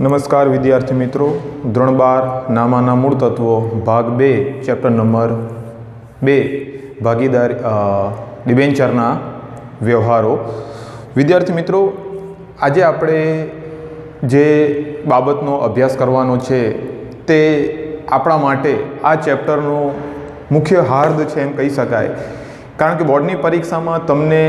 નમસ્કાર વિદ્યાર્થી મિત્રો, ધોરણ 12 નામાના મૂળ તત્વો ભાગ 2 ચેપ્ટર નંબર 2 ભાગીદારી ડિબેન્ચરના વ્યવહારો. વિદ્યાર્થી મિત્રો, આજે આપણે જે બાબતનો અભ્યાસ કરવાનો છે તે આપણા માટે આ ચેપ્ટરનો મુખ્ય હાર્દ છે એમ કહી શકાય. કારણ કે બોર્ડની પરીક્ષામાં તમને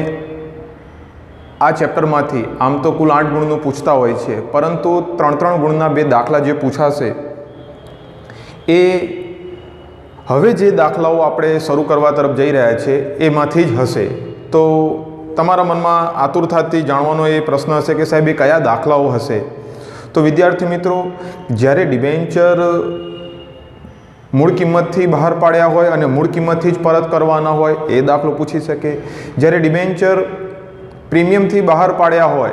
આ ચેપ્ટરમાંથી આમ તો કુલ 8 ગુણનું પૂછતા હોય છે, પરંતુ 3-3 ગુણના 2 દાખલા જે પૂછાશે એ હવે જે દાખલાઓ આપણે શરૂ કરવા તરફ જઈ રહ્યા છે એમાંથી જ હશે. તો તમારા મનમાં આતુરતાથી જાણવાનો એ પ્રશ્ન હશે કે સાહેબ એ કયા દાખલાઓ હશે. તો વિદ્યાર્થી મિત્રો, જ્યારે ડિબેન્ચર મૂળ કિંમતથી બહાર પાડ્યા હોય અને મૂળ કિંમતથી જ પરત કરવાના હોય એ દાખલો પૂછી શકે. જ્યારે ડિબેન્ચર પ્રીમિયમથી બહાર પાડ્યા હોય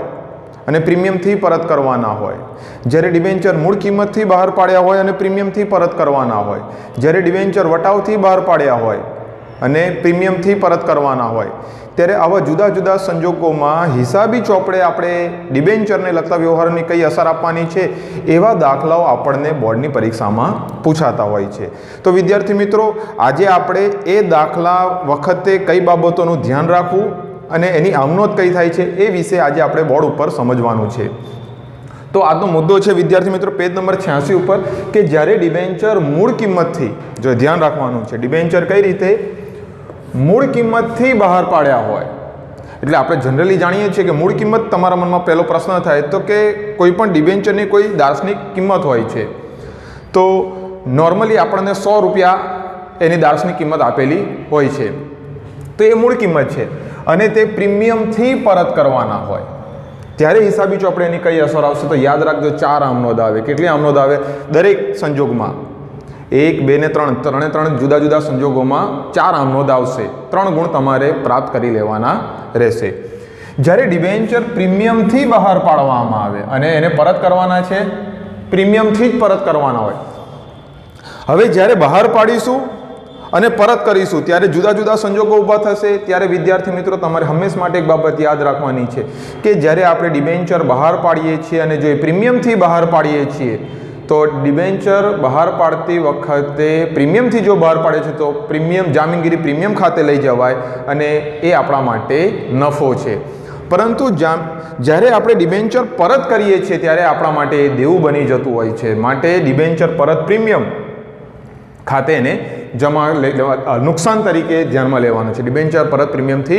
અને પ્રીમિયમથી પરત કરવાના હોય, જ્યારે ડિબેન્ચર મૂળ કિંમતથી બહાર પાડ્યા હોય અને પ્રીમિયમથી પરત કરવાના હોય, જ્યારે ડિબેન્ચર વટાવથી બહાર પાડ્યા હોય અને પ્રીમિયમથી પરત કરવાના હોય, ત્યારે આવા જુદા જુદા સંજોગોમાં હિસાબી ચોપડે આપણે ડિબેન્ચરને લગતા વ્યવહારોની કઈ અસર આપવાની છે એવા દાખલાઓ આપણને બોર્ડની પરીક્ષામાં પૂછાતા હોય છે. તો વિદ્યાર્થી મિત્રો, આજે આપણે એ દાખલા વખતે કઈ બાબતોનું ધ્યાન રાખવું અને એની આમનોંધ કઈ થાય છે એ વિશે આજે આપણે બોર્ડ ઉપર સમજવાનું છે. તો આજનો મુદ્દો છે વિદ્યાર્થી મિત્રો પેજ નંબર 86 ઉપર કે જ્યારે ડિબેન્ચર મૂળ કિંમતથી, જો ધ્યાન રાખવાનું છે, ડિબેન્ચર કઈ રીતે મૂળ કિંમતથી બહાર પાડ્યા હોય. એટલે આપણે જનરલી જાણીએ છીએ કે મૂળ કિંમત, તમારા મનમાં પહેલો પ્રશ્ન થાય તો કે કોઈ પણ ડિબેન્ચરની કોઈ દાર્શનિક કિંમત હોય છે. તો નોર્મલી આપણને 100 રૂપિયા એની દાર્શનિક કિંમત આપેલી હોય છે, તો એ મૂળ કિંમત છે અને તે પ્રીમિયમથી પરત કરવાના હોય. ત્યારે હિસાબી ચોપડે એની કઈ અસર આવશે? તો યાદ રાખજો, 4 આમનોંધ આવે. કેટલી આમનોંધ આવે? દરેક સંજોગમાં 1, 2 ને 3, 3 જુદા જુદા સંજોગોમાં 4 આમનોંધ આવશે. 3 ગુણ તમારે પ્રાપ્ત કરી લેવાના રહેશે. જ્યારે ડિબેન્ચર પ્રીમિયમથી બહાર પાડવામાં આવે અને એને પરત કરવાના છે પ્રીમિયમથી જ પરત કરવાના હોય. હવે જ્યારે બહાર પાડીશું અને પરત કરીશું ત્યારે જુદા જુદા સંજોગો ઊભા થશે. ત્યારે વિદ્યાર્થી મિત્રો, તમારે હંમેશા માટે એક બાબત યાદ રાખવાની છે કે જ્યારે આપણે ડિબેન્ચર બહાર પાડીએ છીએ અને જો એ પ્રીમિયમથી બહાર પાડીએ છીએ તો ડિબેન્ચર બહાર પાડતી વખતે પ્રીમિયમથી જો બહાર પાડે છે તો પ્રીમિયમ જામીનગીરી પ્રીમિયમ ખાતે લઈ જવાય અને એ આપણા માટે નફો છે. પરંતુ જ્યારે આપણે ડિબેન્ચર પરત કરીએ છીએ ત્યારે આપણા માટે એ દેવું બની જતું હોય છે. માટે ડિબેન્ચર પરત પ્રીમિયમ ખાતે એને જમા લેવા નુકસાન તરીકે ધ્યાનમાં લેવાનું છે. ડિબેન્ચર પરત પ્રીમિયમથી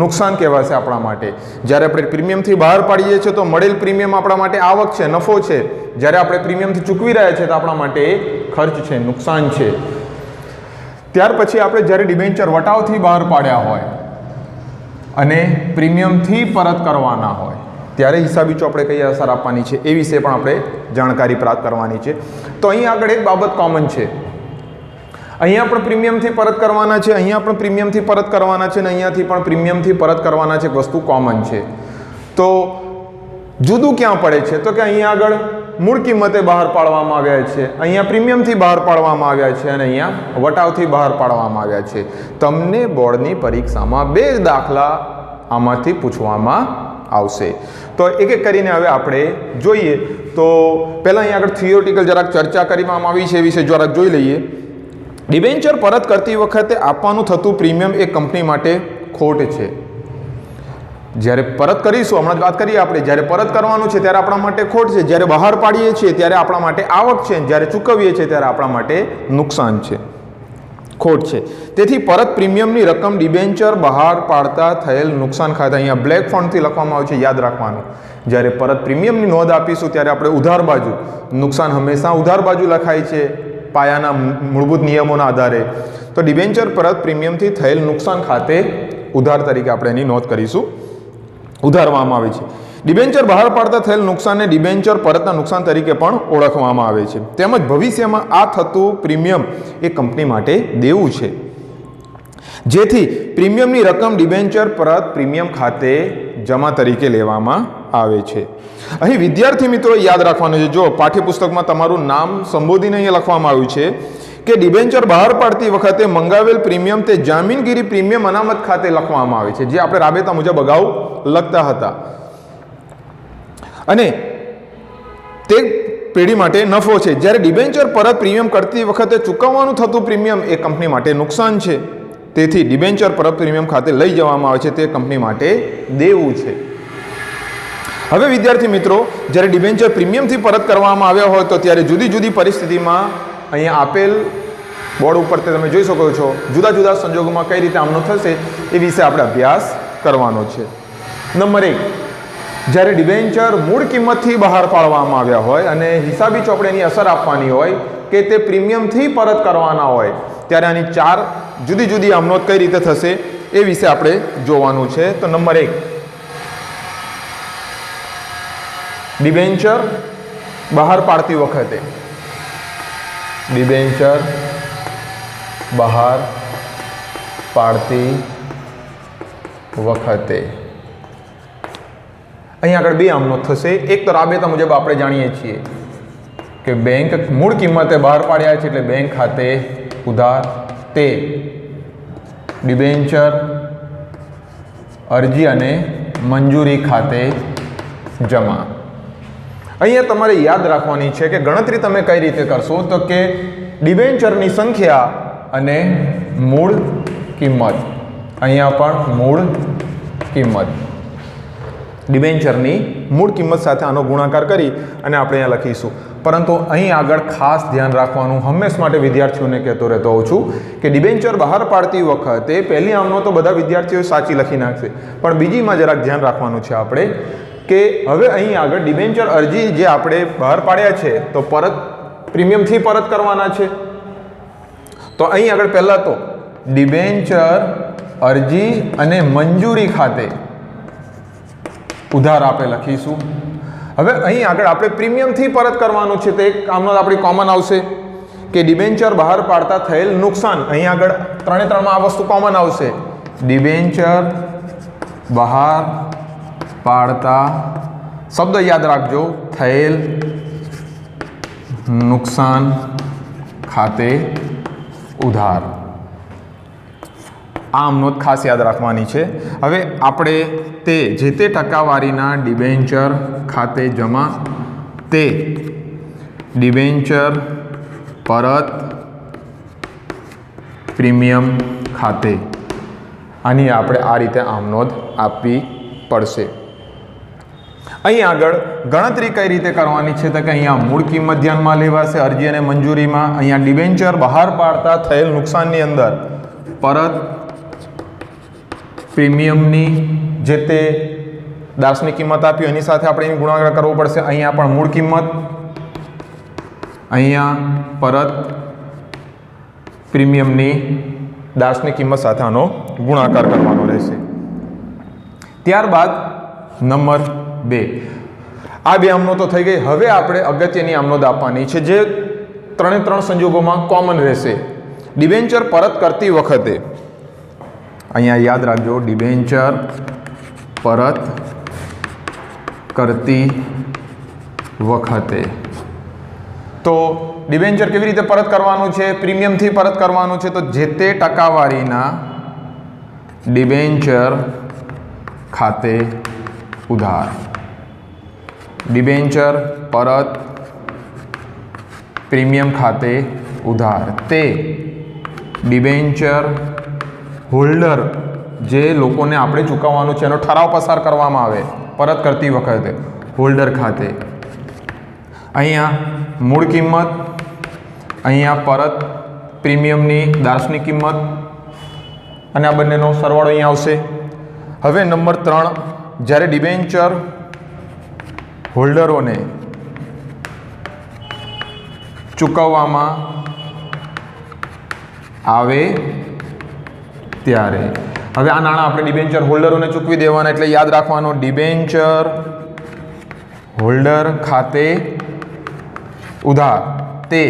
નુકસાન કહેવાશે આપણા માટે. જ્યારે આપણે પ્રીમિયમથી બહાર પાડીએ છીએ તો મળેલ પ્રીમિયમ આપણા માટે આવક છે, નફો છે. જ્યારે આપણે પ્રીમિયમથી ચૂકવી રહ્યા છીએ તો આપણા માટે ખર્ચ છે, નુકસાન છે. ત્યાર પછી આપણે જ્યારે ડિબેન્ચર વટાવથી બહાર પાડ્યા હોય અને પ્રીમિયમથી પરત કરવાના હોય ત્યારે હિસાબી ચોપડે કઈ અસર આપવાની છે એ વિશે પણ આપણે જાણકારી પ્રાપ્ત કરવાની છે. તો અહીં આગળ એક બાબત કોમન છે. અહીંયા પણ પ્રીમિયમથી પરત કરવાના છે, અહીંયા પણ પ્રીમિયમથી પરત કરવાના છે અને અહીંયાથી પણ પ્રીમિયમથી પરત કરવાના છે. વસ્તુ કોમન છે. તો જુદું ક્યાં પડે છે? તો કે અહીંયા આગળ મૂળ કિંમતે બહાર પાડવામાં આવ્યા છે, અહીંયા પ્રીમિયમથી બહાર પાડવામાં આવ્યા છે અને અહીંયા વટાવથી બહાર પાડવામાં આવ્યા છે. તમને બોર્ડની પરીક્ષામાં 2 દાખલા આમાંથી પૂછવામાં આવશે. તો એક એક કરીને હવે આપણે જોઈએ. તો પહેલાં અહીંયા આગળ થિયોરિટિકલ જરાક ચર્ચા કરવામાં આવી છે એ વિશે જરાક જોઈ લઈએ. ડિબેન્ચર પરત કરતી વખતે આપવાનું થતું પ્રીમિયમ એ કંપની માટે ખોટ છે. જ્યારે પરત કરીશું, હમણાં જ વાત કરીએ આપણે, જ્યારે પરત કરવાનું છે ત્યારે આપણા માટે ખોટ છે, જ્યારે બહાર પાડીએ છીએ ત્યારે આપણા માટે આવક છે, જ્યારે ચૂકવીએ છીએ ત્યારે આપણા માટે નુકસાન છે, ખોટ છે. તેથી પરત પ્રીમિયમની રકમ ડિબેન્ચર બહાર પાડતા થયેલ નુકસાન ખાતે, અહીંયા બ્લેક ફોન્ટથી લખવામાં આવે છે, યાદ રાખવાનું. જ્યારે પરત પ્રીમિયમની નોંધ આપીશું ત્યારે આપણે ઉધાર બાજુ, નુકસાન હંમેશા ઉધાર બાજુ લખાય છે પાયાના મૂળભૂત નિયમોના આધારે. તો ડિબેન્ચર પરત પ્રીમિયમથી થયેલ નુકસાન ખાતે ઉધાર તરીકે આપણે એની નોંધ કરીશું, ઉધારવામાં આવે છે. ડિબેન્ચર બહાર પાડતા થયેલ નુકસાનને ડિબેન્ચર પરતના નુકસાન તરીકે પણ ઓળખવામાં આવે છે. તેમજ ભવિષ્યમાં આ થતું પ્રીમિયમ એ કંપની માટે દેવું છે, જેથી પ્રીમિયમની રકમ ડિબેન્ચર પરત પ્રીમિયમ ખાતે જમા તરીકે લેવામાં આવે છે. અહીં વિદ્યાર્થી મિત્રો યાદ રાખવાનું છે, જો પાઠ્યપુસ્તકમાં તમારું નામ સંબોધીને અહીંયા લખવામાં આવ્યું છે કે ડિબેન્ચર બહાર પાડતી વખતે મંગાવેલ પ્રીમિયમ તે જામીનગીરી પ્રીમિયમ અનામત ખાતે લખવામાં આવે છે, જે આપણે રાબેતા મુજબ અગાઉ લખતા હતા. અને તે પેઢી માટે નફો છે, જ્યારે ડિબેન્ચર પરત પ્રીમિયમ કરતી વખતે ચૂકવવાનું થતું પ્રીમિયમ એ કંપની માટે નુકસાન છે. તેથી ડિબેન્ચર પરત પ્રીમિયમ ખાતે લઈ જવામાં આવે છે તે કંપની માટે દેવું છે. હવે વિદ્યાર્થી મિત્રો, જ્યારે ડિબેન્ચર પ્રીમિયમથી પરત કરવામાં આવ્યા હોય તો ત્યારે જુદી જુદી પરિસ્થિતિમાં અહીંયા આપેલ બોર્ડ ઉપર તમે જોઈ શકો છો જુદા જુદા સંજોગોમાં કઈ રીતે આમનો થશે એ વિશે આપણે અભ્યાસ કરવાનો છે. નંબર 1, જ્યારે ડિબેન્ચર મૂળ કિંમતથી બહાર પાડવામાં આવ્યા હોય અને હિસાબી ચોપડેની અસર આપવાની હોય કે તે પ્રીમિયમથી પરત કરવાના હોય ત્યારે આની 4 જુદી જુદી આમનોંધ કઈ રીતે થશે એ વિશે આપણે જોવાનું છે. તો નંબર 1, ડિબેન્ચર બહાર પાડતી વખતે, ડિબેન્ચર બહાર પાડતી વખતે અહીં આગળ 2 આમનોંધ થશે. એક તો રાબેતા મુજબ આપણે જાણીએ છીએ કે બેંક મૂળ કિંમતે બહાર પાડ્યા છે એટલે બેંક ખાતે ઉધાર, તે ડિબેન્ચર અરજી અને મંજૂરી ખાતે જમા. અહીંયા તમારે યાદ રાખવાની છે કે ગણતરી તમે કઈ રીતે કરશો તો કે ડિબેન્ચરની સંખ્યા અને મૂળ કિંમત, અહીંયા પણ મૂળ કિંમત, ડિબેન્ચરની મૂળ કિંમત સાથે આનો ગુણાકાર કરી અને આપણે અહીંયા લખીશું. પરંતુ અહીં આગળ ખાસ ધ્યાન રાખવાનું હંમેશ માટે વિદ્યાર્થીઓને કહેતો રહેતો હોઉં છું કે ડિબેન્ચર બહાર પાડતી વખતે પહેલી આમનો તો બધા વિદ્યાર્થીઓ સાચી લખી નાખશે, પણ બીજીમાં જરાક ધ્યાન રાખવાનું છે આપણે કે હવે અહીં આગળ ડિબેન્ચર અરજી જે આપણે બહાર પાડ્યા છે તો પરત પ્રીમિયમથી પરત કરવાના છે. તો અહીં આગળ પહેલાં તો ડિબેન્ચર અરજી અને મંજૂરી ખાતે ઉધાર આપણે લખીશું. હવે અહીં આગળ આપણે પ્રીમિયમથી પરત કરવાનું છે તો એક આમનો આપણી કોમન આવશે કે ડિબેન્ચર બહાર પાડતા થયેલ નુકસાન. અહીં આગળ 3 આ વસ્તુ કોમન આવશે. ડિબેન્ચર બહાર પાડતા, શબ્દ યાદ રાખજો, થયેલ નુકસાન ખાતે ઉધાર. આ આમનોંધ ખાસ યાદ રાખવાની છે. હવે આપણે તે જે તે ટકાવારીના ડિબેન્ચર ખાતે જમા, તે ડિબેન્ચર પરત પ્રીમિયમ ખાતે, આની આપણે આ રીતે આમનોંધ આપવી પડશે. અહીં આગળ ગણતરી કઈ રીતે કરવાની છે તો કે અહીંયા મૂળ કિંમત ધ્યાનમાં લેવાશે અરજી અને મંજૂરીમાં. અહીંયા ડિબેન્ચર બહાર પાડતા થયેલ નુકસાનની અંદર પરત પ્રીમિયમની જે તે દાસની કિંમત આપી એની સાથે આપણે એની ગુણાકાર કરવો પડશે. અહીંયા પણ મૂળ કિંમત, અહીંયા પરત પ્રીમિયમની દાસની કિંમત સાથે આનો ગુણાકાર કરવાનો રહેશે. ત્યારબાદ નંબર 2, આ 2 આમનોંધો થઈ ગઈ. હવે આપણે અગત્યની આમનોંધ આપવાની છે જે 3 સંજોગોમાં કોમન રહેશે. ડિબેન્ચર પરત કરતી વખતે, અહીંયા યાદ રાખજો, ડિબેન્ચર પરત કરતી વખતે. તો ડિબેન્ચર કેવી રીતે પરત કરવાનું છે? પ્રીમિયમથી પરત કરવાનું છે. તો જે તે ટકાવારીના ડિબેન્ચર ખાતે ઉધાર, ડિબેન્ચર પરત પ્રીમિયમ ખાતે ઉધાર, તે ડિબેન્ચર હોલ્ડર જે લોકોને આપણે ચૂકવવાનું છે એનો ઠરાવ પસાર કરવામાં આવે પરત કરતી વખતે હોલ્ડર ખાતે. અહીંયા મૂળ કિંમત, અહીંયા પરત પ્રીમિયમની દાસની કિંમત અને આ બંનેનો સરવાળો અહીંયા આવશે. હવે નંબર 3, જ્યારે ડિબેન્ચર હોલ્ડરોને ચૂકવવામાં આવે ત્યારે, હવે આ નાણાં આપણે ડિબેન્ચર હોલ્ડરોને ચૂકવી દેવાના એટલે યાદ રાખવાનું ડિબેન્ચર હોલ્ડર ખાતે ઉધાર, તે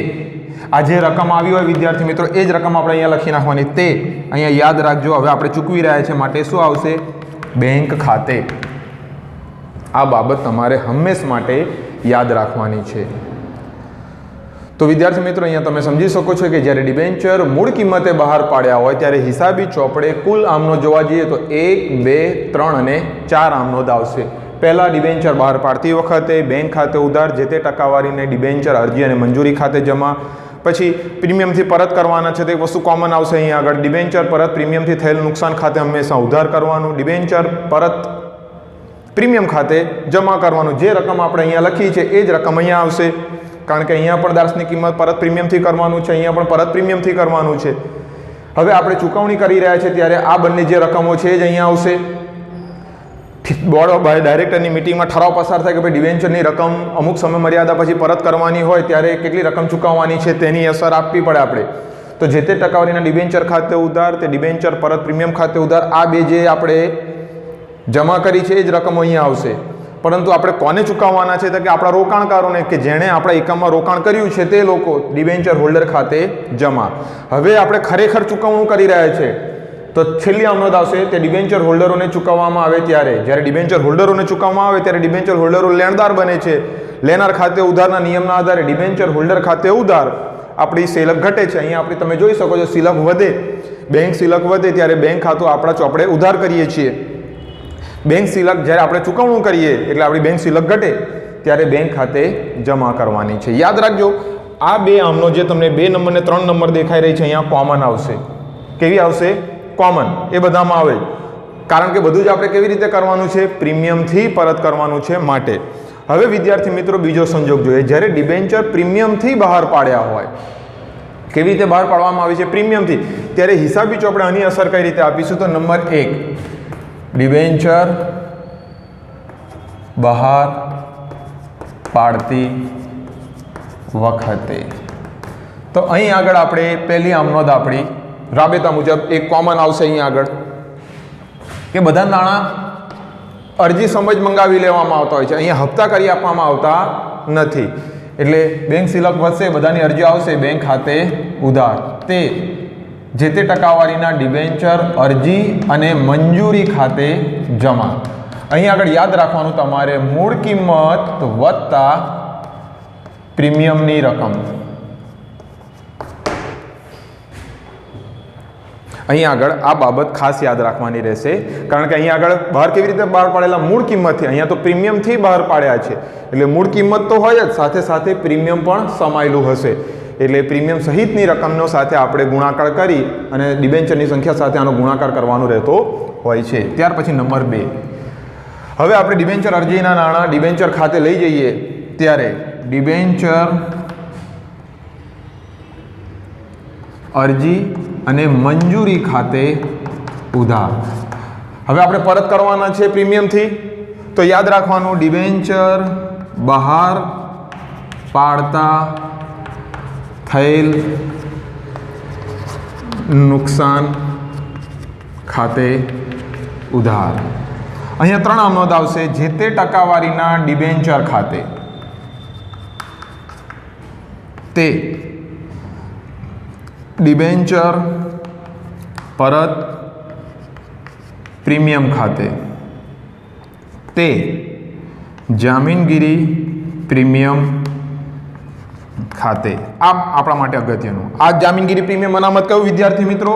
આ જે રકમ આવી હોય વિદ્યાર્થી મિત્રો એ જ રકમ આપણે અહીંયા લખી નાખવાની. તે અહીંયા યાદ રાખજો, હવે આપણે ચૂકવી રહ્યા છે માટે શું આવશે? બેંક ખાતે. આ બાબત તમારે હંમેશ માટે યાદ રાખવાની છે. તો વિદ્યાર્થી મિત્રો અહીંયા તમે સમજી શકો છો કે જ્યારે ડિબેન્ચર મૂળ કિંમતે બહાર પાડ્યા હોય ત્યારે હિસાબી ચોપડે કુલ આમનોંધ જોવા જઈએ તો 1, 2, 3 અને 4 આમનોંધ આવશે. પહેલાં ડિબેન્ચર બહાર પાડતી વખતે બેંક ખાતે ઉધાર જે તે ટકાવારીને ડિબેન્ચર અરજી અને મંજૂરી ખાતે જમા, પછી પ્રીમિયમથી પરત કરવાના છે તે વસ્તુ કોમન આવશે અહીંયા આગળ. ડિબેન્ચર પરત પ્રીમિયમથી થયેલ નુકસાન ખાતે હંમેશા ઉધાર કરવાનું, ડિબેન્ચર પરત પ્રીમિયમ ખાતે જમા કરવાનું. જે રકમ આપણે અહીંયા લખી છે એ જ રકમ અહીંયા આવશે, કારણ કે અહીંયા પણ દાર્શનિક કિંમત પરત પ્રીમિયમથી કરવાનું છે, અહીંયા પણ પરત પ્રીમિયમથી કરવાનું છે. હવે આપણે ચૂકવણી કરી રહ્યા છે ત્યારે આ બંને જે રકમો છે એ જ અહીંયા આવશે. બોર્ડ ઓફ ડાયરેક્ટરની મિટિંગમાં ઠરાવ પસાર થાય કે ભાઈ ડિબેન્ચરની રકમ અમુક સમય મર્યાદા પછી પરત કરવાની હોય ત્યારે કેટલી રકમ ચૂકવવાની છે તેની અસર આપવી પડે આપણે. તો જે તે ટકાવારીના ડિબેન્ચર ખાતે ઉધાર, તે ડિબેન્ચર પરત પ્રીમિયમ ખાતે ઉધાર, આ બે જે આપણે જમા કરી છે એ જ રકમો અહીંયા આવશે. પરંતુ આપણે કોને ચૂકવવાના છે તો કે આપણા રોકાણકારોને, કે જેણે આપણા એકમમાં રોકાણ કર્યું છે તે લોકો, ડિબેન્ચર હોલ્ડર ખાતે જમા. હવે આપણે ખરેખર ચૂકવણું કરી રહ્યા છે તો છેલ્લી અમનોંધ આવશે તે ડિબેન્ચર હોલ્ડરોને ચૂકવવામાં આવે ત્યારે. જ્યારે ડિબેન્ચર હોલ્ડરોને ચૂકવવામાં આવે ત્યારે ડિબેન્ચર હોલ્ડરો લેણદાર બને છે. લેનાર ખાતે ઉધારના નિયમના આધારે ડિબેન્ચર હોલ્ડર ખાતે ઉધાર આપણી સિલક ઘટે છે. અહીંયા આપણે તમે જોઈ શકો છો સિલક વધે, બેંક સિલક વધે ત્યારે બેંક ખાતું આપણા ચોપડે ઉધાર કરીએ છીએ. બેંક સિલક જ્યારે આપણે ચૂકવણું કરીએ એટલે આપણી બેંક સિલક ઘટે ત્યારે બેંક ખાતે જમા કરવાની છે. યાદ રાખજો આ બે આમનો જે તમને 2 નંબર ને 3 નંબર દેખાઈ રહી છે અહીંયા કોમન આવશે. કેવી આવશે? કોમન. એ બધામાં આવે, કારણ કે બધું જ આપણે કેવી રીતે કરવાનું છે? પ્રીમિયમથી પરત કરવાનું છે માટે. હવે વિદ્યાર્થી મિત્રો બીજો સંજોગ જોઈએ. જ્યારે ડિબેન્ચર પ્રીમિયમથી બહાર પાડ્યા હોય, કેવી રીતે બહાર પાડવામાં આવે છે? પ્રીમિયમથી. ત્યારે હિસાબી ચોપડે આની અસર કઈ રીતે આપીશું? તો નંબર 1, ડિબેન્ચર બહાર પાડતી વખતે. તો અહીં આગળ આપણે પહેલી આમનોંધ આપણી રાબેતા મુજબ એક કોમન આવશે અહીંયા આગળ, કે બધા નાણાં અરજી સમજ મંગાવી લેવામાં આવતા હોય છે, અહીંયા હપ્તા કરી આપવામાં આવતા નથી. એટલે બેંક સિલક વધશે, બધાની અરજીઓ આવશે બેંક ખાતે ઉધાર. તે જે તે ટકાવારીના ડિબેન્ચર અરજી અને મંજૂરી ખાતે જમા. અહીં આગળ યાદ રાખવાનું તમારે મૂળ કિંમત વત્તા પ્રીમિયમની રકમ. અહીં આગળ આ બાબત ખાસ યાદ રાખવાની રહેશે, કારણ કે અહીં આગળ બહાર કેવી રીતે બહાર પાડેલા? મૂળ કિંમતથી. અહીંયા તો પ્રીમિયમથી બહાર પાડ્યા છે એટલે મૂળ કિંમત તો હોય જ, સાથે સાથે પ્રીમિયમ પણ સમાયેલું હશે. એટલે પ્રીમિયમ સહિતની રકમનો સાથે આપણે ગુણાકાર કરી અને ડિબેન્ચરની સંખ્યા સાથે આનો ગુણાકાર કરવાનો રહેતો હોય છે. ત્યાર પછી નંબર 2, હવે આપણે ડિબેન્ચર અરજીના નાણાં ડિબેન્ચર ખાતે લઈ જઈએ ત્યારે ડિબેન્ચર અરજી અને મંજૂરી ખાતે ઉધાર. હવે આપણે પરત કરવાના છે પ્રીમિયમથી, તો યાદ રાખવાનું ડિબેન્ચર બહાર પાડતા થયેલ નુકસાન ખાતે ઉધાર. અહીંયા 3 આમનોંધ આવશે. જે તે ટકાવારીના ડિબેન્ચર ખાતે, તે ડિબેન્ચર પરત પ્રીમિયમ ખાતે, તે જામીનગીરી પ્રીમિયમ ખાતે. આ આપણા માટે અગત્યનું. આ જામીનગીરી પ્રીમિયમ અનામત કયું વિદ્યાર્થી મિત્રો?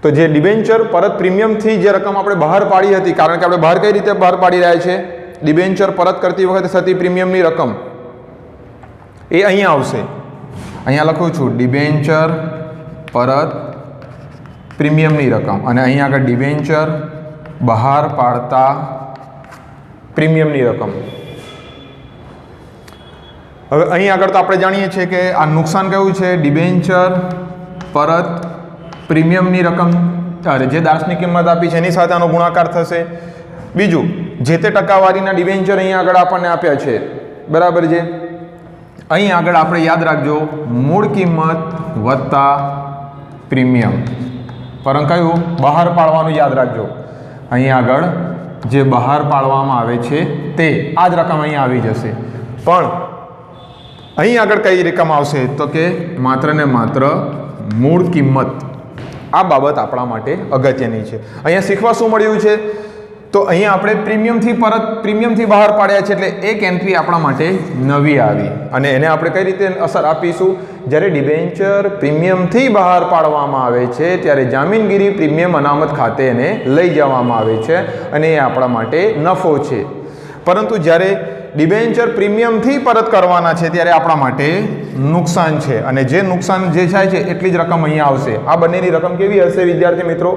તો જે ડિબેન્ચર પરત પ્રીમિયમથી જે રકમ આપણે બહાર પાડી હતી, કારણ કે આપણે બહાર કઈ રીતે બહાર પાડી રહ્યા છે? ડિબેન્ચર પરત કરતી વખતે થતી પ્રીમિયમની રકમ એ અહીંયા આવશે. અહીંયા લખું છું ડિબેન્ચર પરત પ્રીમિયમની રકમ, અને અહીંયા આગળ ડિબેન્ચર બહાર પાડતા પ્રીમિયમની રકમ. હવે અહીં આગળ તો આપણે જાણીએ છીએ કે આ નુકસાન કયું છે? ડિબેન્ચર પરત પ્રીમિયમની રકમ, જે દાર્શનિક કિંમત આપી છે એની સાથે આનો ગુણાકાર થશે. બીજું, જે તે ટકાવારીના ડિબેન્ચર અહીંયા આગળ આપણને આપ્યા છે, બરાબર છે. અહીં આગળ આપણે યાદ રાખજો મૂળ કિંમત વત્તા પ્રીમિયમ, પરંતુ કયું? બહાર પાડવાનું યાદ રાખજો. અહીં આગળ જે બહાર પાડવામાં આવે છે તે આ જ રકમ અહીં આવી જશે. પણ અહીં આગળ કઈ રકમ આવશે? તો કે માત્ર ને માત્ર મૂળ કિંમત. આ બાબત આપણા માટે અગત્યની છે. અહીંયા શીખવા શું મળ્યું છે? તો અહીંયા આપણે પ્રીમિયમથી બહાર પાડ્યા છે, એટલે એક એન્ટ્રી આપણા માટે નવી આવી અને એને આપણે કઈ રીતે અસર આપીશું? જ્યારે ડિબેન્ચર પ્રીમિયમથી બહાર પાડવામાં આવે છે ત્યારે જામીનગીરી પ્રીમિયમ અનામત ખાતે એને લઈ જવામાં આવે છે અને એ આપણા માટે નફો છે. પરંતુ જ્યારે ડિબેન્ચર પ્રીમિયમથી પરત કરવાના છે ત્યારે આપણા માટે નુકસાન છે અને જે નુકસાન જે થાય છે એટલી જ રકમ અહીંયા આવશે. આ બંનેની રકમ કેવી હશે વિદ્યાર્થી મિત્રો?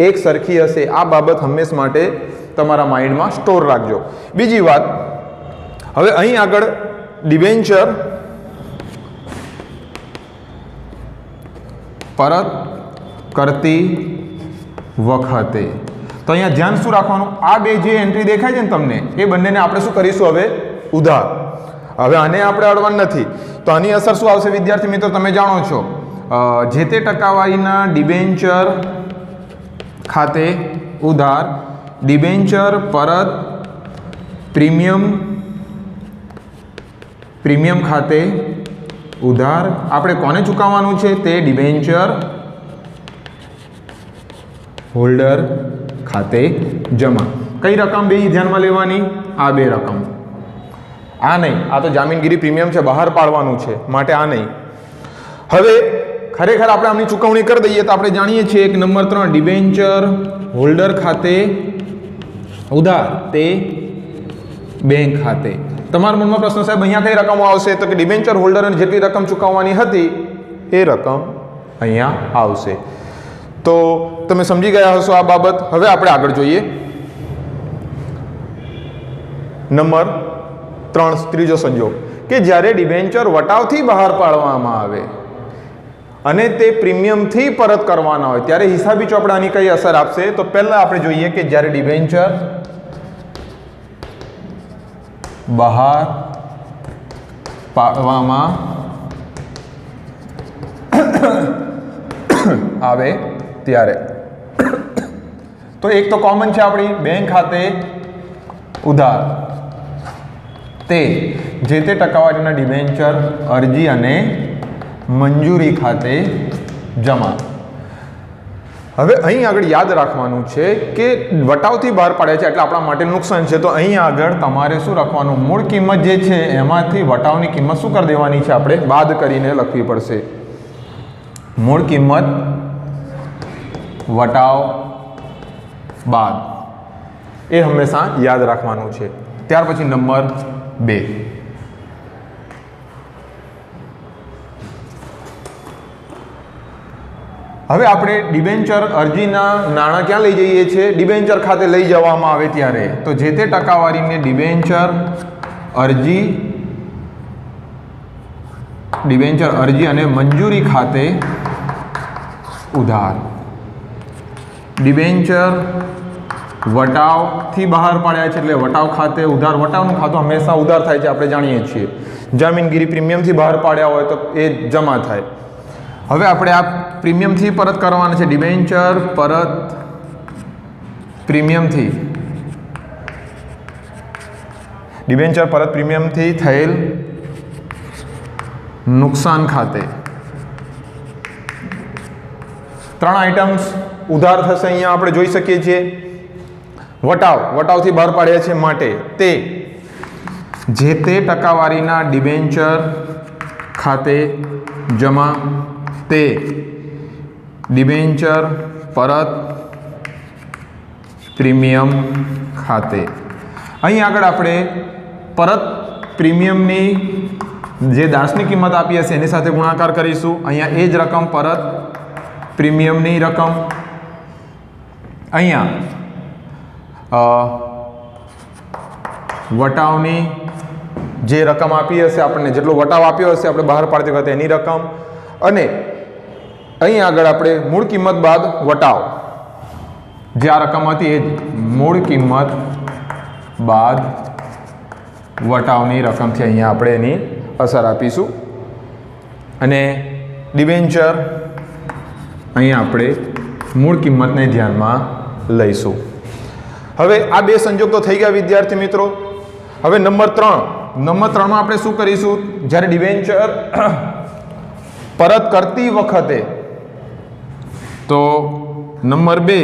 એક સરખી હશે. આ બાબત હંમેશ માટે તમારા માઇન્ડમાં સ્ટોર રાખજો. બીજી વાત, હવે અહીં આગળ ડિબેન્ચર પરત કરતી વખતે તો અહીંયા ધ્યાન શું રાખવાનું? આ બે જે એન્ટ્રી દેખાય છે ને તમને, એ બંનેને આપણે શું કરીશું? હવે ઉધાર. હવે આને આપણે અડવાનું નથી, તો આની અસર શું આવશે વિદ્યાર્થી મિત્રો? તમે જાણો છો, જે તે ટકાવારીના ડિબેન્ચર ખાતે ઉધાર, ડિબેન્ચર પરત પ્રીમિયમ ખાતે ઉધાર. આપણે કોને ચૂકવવાનું છે? તે ડિબેન્ચર હોલ્ડર ખાતે જમા. કઈ રકમ બે ધ્યાનમાં લેવાની? આ બે રકમ. આ નહીં, આ તો જામીનગીરી પ્રીમિયમ છે, બહાર પાડવાનું છે, માટે આ નહીં. હવે ખરેખર આપણે આમની ચૂકવણી કરી દઈએ તો આપણે જાણીએ છીએ કે નંબર 3 ડિબેન્ચર હોલ્ડર ખાતે ઉધાર, તે બેંક ખાતે. તમારા મનમાં પ્રશ્ન, સાહેબ અહીંયા કઈ રકમો આવશે? તો કે ડિબેન્ચર હોલ્ડરને જેટલી રકમ ચૂકવવાની હતી એ રકમ અહીંયા આવશે. તો તમે સમજી ગયા હશો આ બાબત. હવે આપણે આગળ જોઈએ. નંબર 3, ત્રીજો સંજોગ, કે જ્યારે ડિબેન્ચર વટાવથી બહાર પાડવામાં આવે અને તે પ્રીમિયમથી પરત કરવાના હોય ત્યારે હિસાબી ચોપડાની કઈ અસર આપશે? તો પહેલા આપણે જોઈએ કે જ્યારે ડિબેન્ચર બહાર પાડવામાં આવે ત્યારે તો એક તો કોમન છે આપણી બેંક ખાતે ઉધાર, તે જે તે ટકાવારીના ડિબેન્ચર અરજી અને મંજૂરી ખાતે જમા. હવે અહીં આગળ યાદ રાખવાનું છે કે વટાવથી બહાર પાડે છે એટલે આપણા માટે નુકસાન છે. તો અહીં આગળ તમારે શું રાખવાનું? મૂળ કિંમત જે છે એમાંથી વટાવની કિંમત શું કરી દેવાની છે? આપણે બાદ કરીને લખવી પડશે. મૂળ કિંમત વટાવ બાદ, એ હંમેશા યાદ રાખવાનું છે. ત્યાર પછી નંબર 2, હવે આપણે ડિબેન્ચર અરજીના નાણાં ક્યાં લઈ જઈએ છીએ? ડિબેન્ચર ખાતે લઈ જવામાં આવે ત્યારે તો જે તે ટકાવારીને ડિબેન્ચર અરજી અને મંજૂરી ખાતે ઉધાર. ડિબેન્ચર વટાવથી બહાર પાડ્યા છે એટલે વટાવ ખાતે ઉધાર. વટાવનું ખાતું હંમેશા ઉધાર થાય છે, આપણે જાણીએ છીએ. જામીનગીરી પ્રીમિયમથી બહાર પાડ્યા હોય તો એ જમા થાય. હવે આપણે આ પ્રીમિયમથી પરત કરવાના છે. ડિબેન્ચર પરત પ્રીમિયમથી થયેલ નુકસાન ખાતે. 3 આઇટમ્સ ઉધાર થશે. અહીંયા આપણે જોઈ શકીએ છીએ વટાવથી બહાર પાડ્યા છે માટે તે જે તે ટકાવારીના ડિબેન્ચર ખાતે જમા, તે ડિબેન્ચર પરત પ્રીમિયમ ખાતે. અહીં આગળ આપણે પરત પ્રીમિયમની જે દાસની કિંમત આપી હશે એની સાથે ગુણાકાર કરીશું. અહીંયા એ જ રકમ પરત પ્રીમિયમની રકમ, અહીંયા વટાવની જે રકમ આપી હશે, આપણને જેટલો વટાવ આપ્યો હશે આપણે બહાર પાડતી વખતે એની રકમ, અને અહીં આગળ આપણે મૂળ કિંમત બાદ વટાવ, જે આ રકમ હતી એ જ મૂળ કિંમત બાદ વટાવની રકમથી અહીંયા આપણે એની અસર આપીશું. અને ડિબેન્ચર અહીંયા આપણે મૂળ કિંમતને ધ્યાનમાં લઈશું. હવે આ બે સંજોગ તો થઈ ગયા વિદ્યાર્થી મિત્રો. હવે નંબર 3માં આપણે શું કરીશું? જ્યારે ડિબેન્ચર પરત કરતી વખતે, તો નંબર 2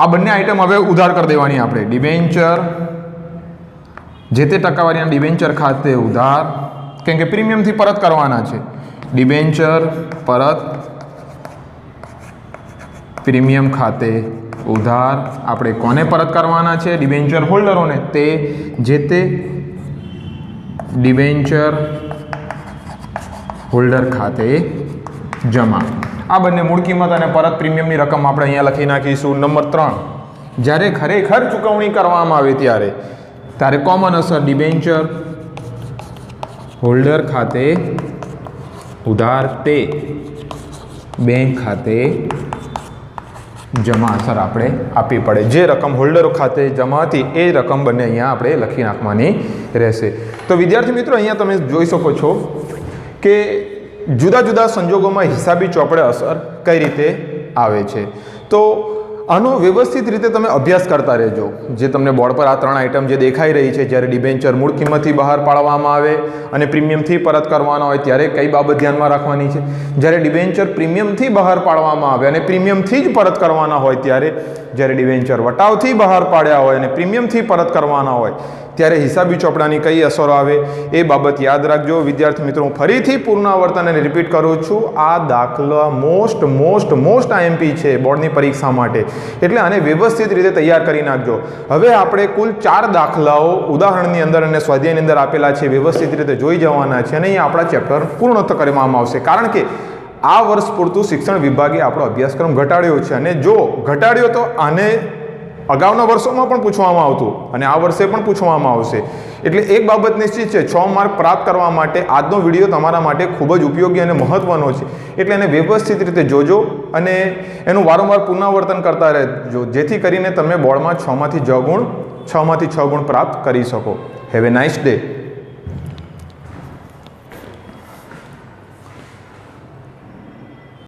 આ બંને આઇટમ હવે ઉધાર કરી દેવાની આપણે. ડિબેન્ચર જે તે ટકાવારીના ડિબેન્ચર ખાતે ઉધાર, કેમ કે પ્રીમિયમથી પરત કરવાના છે. ડિબેન્ચર પરત પ્રીમિયમ ખાતે ઉધાર આપણે કોને પરત કરવાના છે? ડિબેન્ચર હોલ્ડરોને. તે જે તે ડિબેન્ચર હોલ્ડર ખાતે જમા. આ બંને મૂળ કિંમત અને પરત પ્રીમિયમની રકમ આપણે અહીંયા લખી નાખીશું. નંબર 3, જ્યારે ખરેખર ચૂકવણી કરવામાં આવે ત્યારે કોમન અસર ડિબેન્ચર હોલ્ડર ખાતે ઉધાર તે બેંક ખાતે જમા અસર આપણે આપવી પડે. જે રકમ હોલ્ડરો ખાતે જમા હતી એ રકમ બંને અહીંયા આપણે લખી નાખવાની રહેશે. તો વિદ્યાર્થી મિત્રો, અહીંયા તમે જોઈ શકો છો કે જુદા જુદા સંજોગોમાં હિસાબી ચોપડે અસર કઈ રીતે આવે છે. તો આનો વ્યવસ્થિત રીતે તમે અભ્યાસ કરતા રહેજો. જે તમને બોર્ડ પર આ 3 આઇટમ જે દેખાઈ રહી છે, જ્યારે ડિબેન્ચર મૂળ કિંમતથી બહાર પાડવામાં આવે અને પ્રીમિયમથી પરત કરવાના હોય ત્યારે કઈ બાબત ધ્યાનમાં રાખવાની છે. જ્યારે ડિબેન્ચર પ્રીમિયમથી બહાર પાડવામાં આવે અને પ્રીમિયમથી જ પરત કરવાના હોય ત્યારે, જ્યારે ડિબેન્ચર વટાવથી બહાર પાડ્યા હોય અને પ્રીમિયમથી પરત કરવાના હોય ત્યારે હિસાબી ચોપડાની કઈ અસરો આવે એ બાબત યાદ રાખજો. વિદ્યાર્થી મિત્રો, હું ફરીથી પુનરાવર્તન અને રિપીટ કરું છું, આ દાખલા મોસ્ટ આઈએમપી છે બોર્ડની પરીક્ષા માટે, એટલે આને વ્યવસ્થિત રીતે તૈયાર કરી નાખજો. હવે આપણે કુલ 4 દાખલાઓ ઉદાહરણની અંદર અને સ્વાધ્યાયની અંદર આપેલા છે, વ્યવસ્થિત રીતે જોઈ જવાના છે અને અહીંયા આપણા ચેપ્ટર પૂર્ણ કરવામાં આવશે. કારણ કે આ વર્ષ પૂરતું શિક્ષણ વિભાગે આપણો અભ્યાસક્રમ ઘટાડ્યો છે, અને જો ઘટાડ્યો તો આને અગાઉના વર્ષોમાં પણ પૂછવામાં આવતું અને આ વર્ષે પણ પૂછવામાં આવશે. એટલે એક બાબત નિશ્ચિત છે, 6 માર્ક પ્રાપ્ત કરવા માટે આજનો વિડીયો તમારા માટે ખૂબ જ ઉપયોગી અને મહત્વનો છે. એટલે એને વ્યવસ્થિત રીતે જોજો અને એનું વારંવાર પુનરાવર્તન કરતા રહેજો, જેથી કરીને તમે બોર્ડમાં 6 માંથી 6 ગુણ પ્રાપ્ત કરી શકો. Have a nice day.